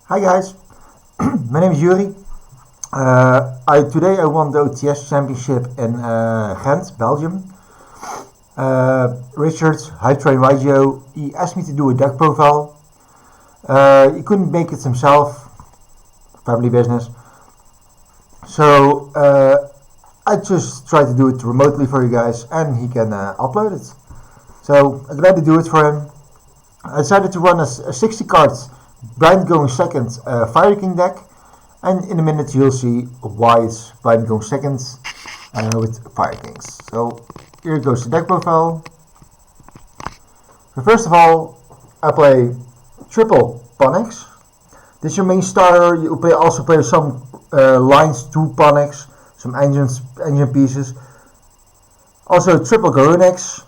Hi guys, my name is Youri. Today I won the OTS championship in Gent, Belgium. Richard, Hype Train Rigio, he asked me to do a deck profile. He couldn't make it himself, family business. So I just tried to do it remotely for you guys and he can upload it. So I glad to do it for him. I decided to run a 60 cards blind going second Fire King deck, and in a minute you'll see why it's blind going second with Fire Kings. So here goes the deck profile. So first of all, I play triple Ponics. This is your main starter. You also play some lines to Ponics, some engine pieces. Also triple Garunix.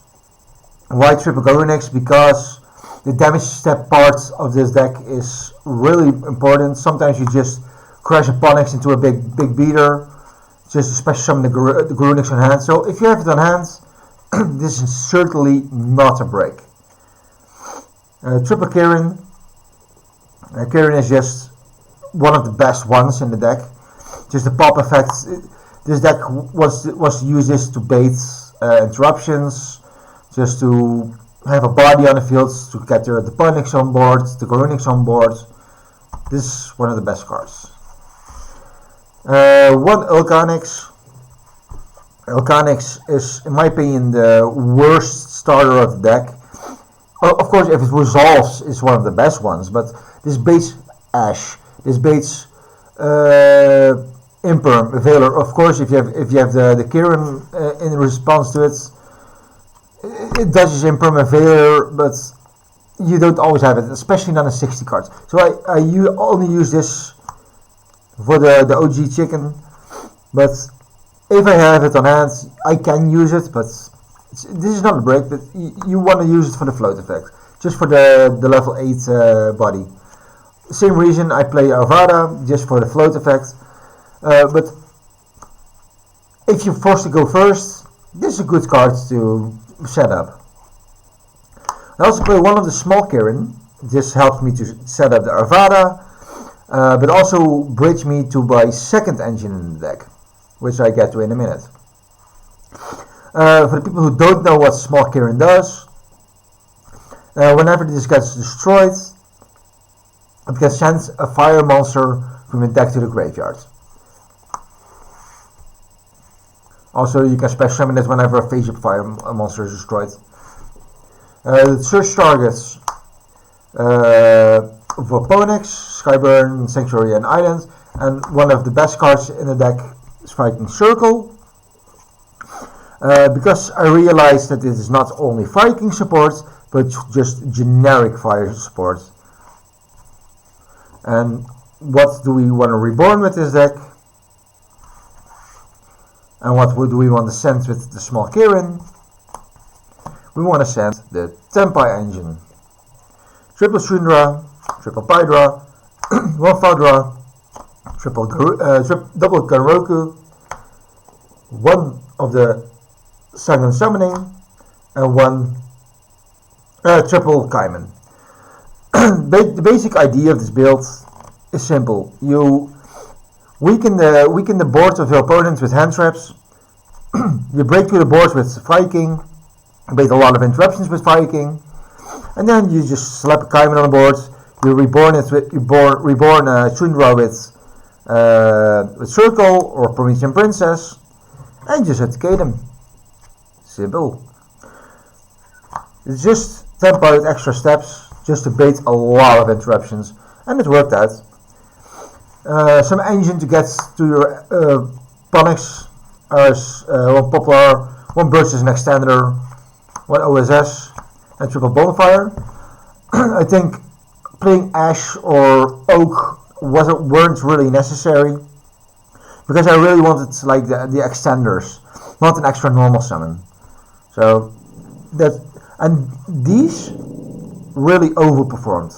Why triple Garunix? Because the damage step part of this deck is really important. Sometimes you just crash a Ponics into a big beater, just especially some of the Garunix on hand. So if you have it on hand, this is certainly not a break. Triple Kirin. Kirin is just one of the best ones in the deck. Just the pop effect. This deck was to use this to bait interruptions, just to have a body on the field to get the Ponics on board, the Garunix on board. This is one of the best cards. One Ulcanix. Ulcanix is, in my opinion, the worst starter of the deck. Of course, if it resolves, it's one of the best ones. But this baits Ash, this baits Imperm, Veiler. Of course, if you have the Kirin in response to it. It does Imperm and Veiler, but you don't always have it, especially not in 60 cards. So I only use this for the OG chicken, but if I have it on hand, I can use it, but this is not a break, but you want to use it for the float effect, just for the level 8 body. Same reason I play Arvada, just for the float effect, but if you're forced to go first, this is a good card to set up. I also play one of the small Kirin. This helps me to set up the Arvada, but also bridge me to my second engine in the deck, which I get to in a minute. For the people who don't know what small Kirin does, whenever this gets destroyed, it can send a fire monster from the deck to the graveyard. Also, you can special summon it whenever a face-up fire monster is destroyed. Search targets for Ponics, Skyburn, Sanctuary, and Island. And one of the best cards in the deck is Viking Circle. Because I realized that it is not only Viking support, but just generic fire support. And what do we want to reborn with this deck? And what do we want to send with the small Kirin? We want to send the Tenpai engine. Triple Shundra, triple Pydra, one Fadra, double Kanroku, one of the Silent Summoning, and one triple Kaiman. The basic idea of this build is simple. You weaken the board of your opponent with hand traps. You break through the board with Viking. You bait a lot of interruptions with Viking, and then you just slap a Kaiman on the board. You reborn it with reborn Shundra with Circle or Promethean Princess, and just attack them. Simple. It's just Tenpai with extra steps, just to bait a lot of interruptions, and it worked out. Some engine to get to your Ponics as one Poplar, one Burst as an extender, one OSS, and triple Bonfire. I think playing Ash or Oak weren't really necessary, because I really wanted like the extenders, not an extra normal summon. So that, and these really overperformed.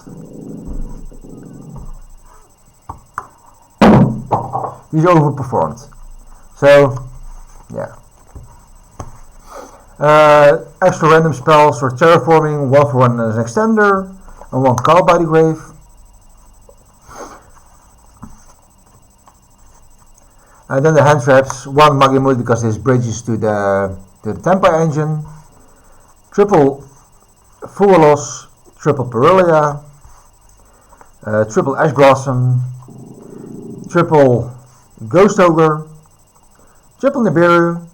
These overperformed. So yeah. Extra random spells for terraforming, one for one as an extender, and one call by the grave. And then the hand traps, 1 Magemut because this bridges to the Tenpai engine, triple Fuolos, triple Perulia, triple Ash Blossom, triple Ghost Ogre, triple Nibiru,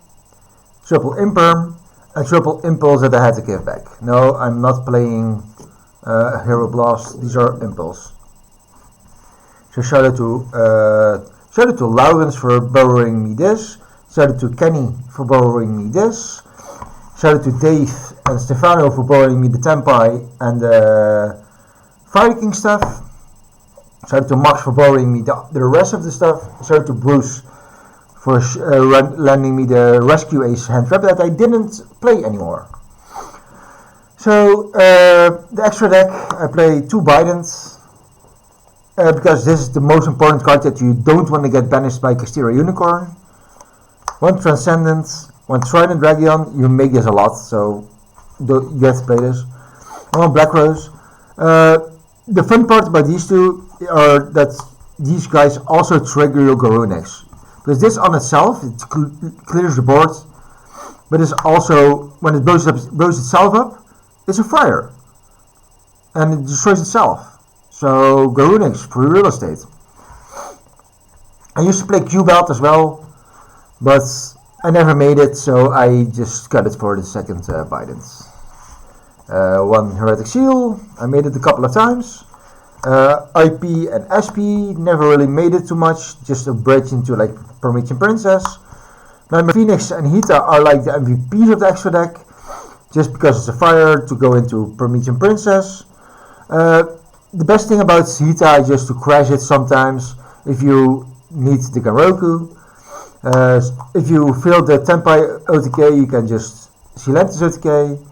triple Imperm, and triple Impulse that I had to give back. No, I'm not playing Hero Blast, these are Impulse. So shout out to Laurens for borrowing me this, shout out to Kenny for borrowing me this, shout out to Dave and Stefano for borrowing me the Tenpai and the Fire King stuff, shout out to Max for borrowing me the rest of the stuff, shout out to Bruce for lending me the Rescue Ace hand trap that I didn't play anymore. So the extra deck, I play 2 Bidens, because this is the most important card that you don't want to get banished by Casteria Unicorn. 1 Transcendent, 1 Trident Dragon, you make this a lot, so you have to play this. 1 Black Rose. The fun part about these two are that these guys also trigger your Garunix. Because this on itself, it clears the board, but it's also, when it blows itself up, it's a fire. And it destroys itself. So, Garunix for real estate. I used to play Q-Belt as well, but I never made it, so I just cut it for the second Bidens. 1 Heretic Seal, I made it a couple of times. IP and SP, never really made it too much, just a bridge into like Promethean Princess. Now Phoenix and Hita are like the MVPs of the extra deck, just because it's a fire to go into Promethean Princess. The best thing about Hita is just to crash it sometimes if you need the Ganroku. If you fail the Tenpai OTK, you can just Silentis OTK.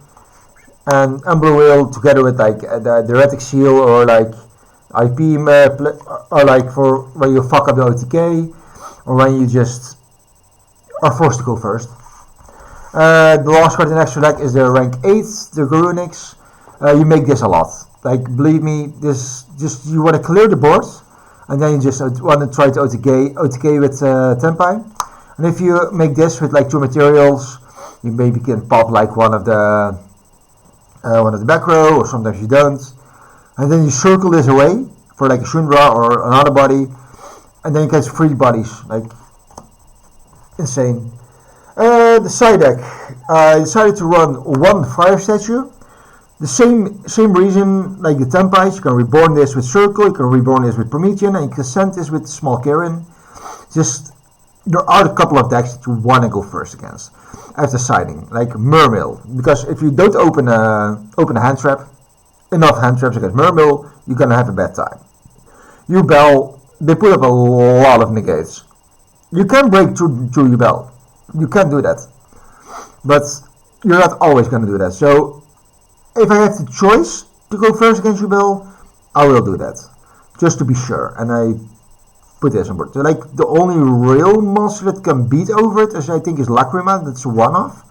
And Umbral Whale together with like the Heretic Seal or like IP or like for when you fuck up the OTK or when you just are forced to go first. The last card in extra deck is the rank 8, the Garunix. You make this a lot. Like believe me, this just you want to clear the board and then you just want to try to OTK with Tenpai. And if you make this with like 2 materials, you maybe can pop like one of the back row, or sometimes you don't. And then you circle this away for like a Shundra or another body, and then you get 3 bodies, like insane. The side deck, I decided to run 1 fire statue. The same reason like the Tenpai, you can reborn this with Circle, you can reborn this with Promethean, and you can send this with Small Kirin. Just there are a couple of decks that you want to go first against after siding, like Mermail, because if you don't open a hand trap, enough hand traps against Mermail, you're gonna have a bad time. Ubel, they put up a lot of negates. You can break through Ubel, you can do that, but you're not always gonna do that. So if I have the choice to go first against Ubel, I will do that, just to be sure, and I put this on board. So like the only real monster that can beat over it is I think is Lacrima, that's a one-off.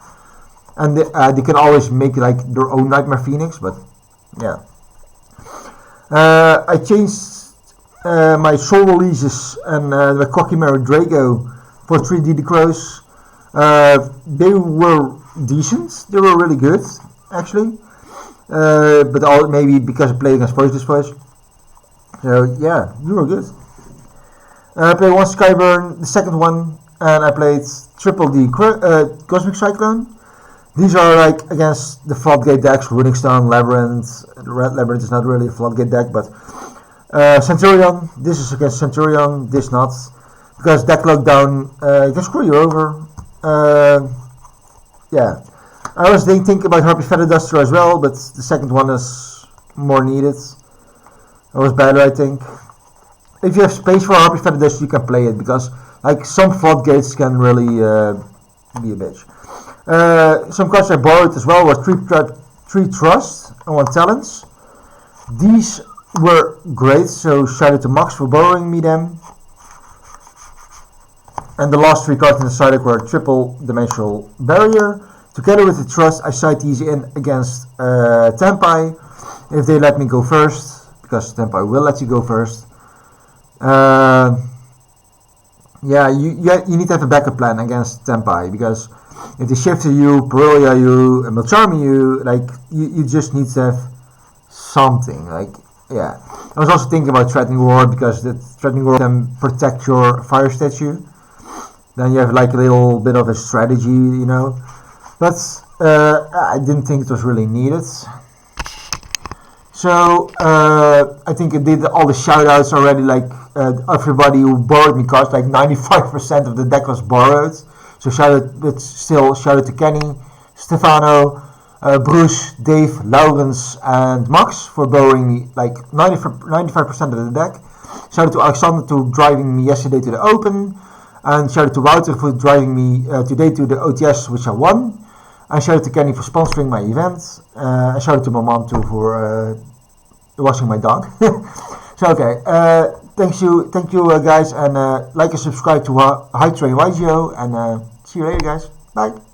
And they can always make like their own Nightmare Phoenix, but yeah. I changed my Soul Releases and the Cockymary Drago for 3D Crows. They were decent, they were really good actually. But maybe because I played against Voiceless Voice. So yeah, you were good. I played 1 Skyburn, the second one, and I played triple D Cosmic Cyclone. These are like against the Floodgate decks, Running Stone, Labyrinth. Red Labyrinth is not really a Floodgate deck, but Centurion. This is against Centurion, this not. Because deck lockdown can screw you over. Yeah. I was thinking about Harpy Feather Duster as well, but the second one is more needed. It was better, I think. If you have space for Harpy Feather Duster, you can play it, because like some Floodgates can really be a bitch. Some cards I borrowed as well were 3 Trust and 1 Talents. These were great, so shout out to Max for borrowing me them. And the last 3 cards in the side deck were Triple Dimensional Barrier. Together with the Trust, I side these in against Tenpai, if they let me go first, because Tenpai will let you go first. Yeah, you need to have a backup plan against Tenpai, because if they shifter you, Parolia you, and Milcharmy you, like you just need to have something. Like, yeah. I was also thinking about Threatening Ward, because the Threatening Ward can protect your fire statue. Then you have like a little bit of a strategy, you know. But I didn't think it was really needed. So I think I did all the shoutouts already. Like everybody who borrowed me cards, like 95% of the deck was borrowed. So shout out to Kenny, Stefano, Bruce, Dave, Laurens, and Max for borrowing me like 95% of the deck. Shout out to Alexander to driving me yesterday to the Open, and shout out to Wouter for driving me today to the OTS, which I won. And shout out to Kenny for sponsoring my event. And shout out to my mom too for washing my dog. So okay, thank you guys, and like and subscribe to High Train YGO, and see you later, guys. Bye.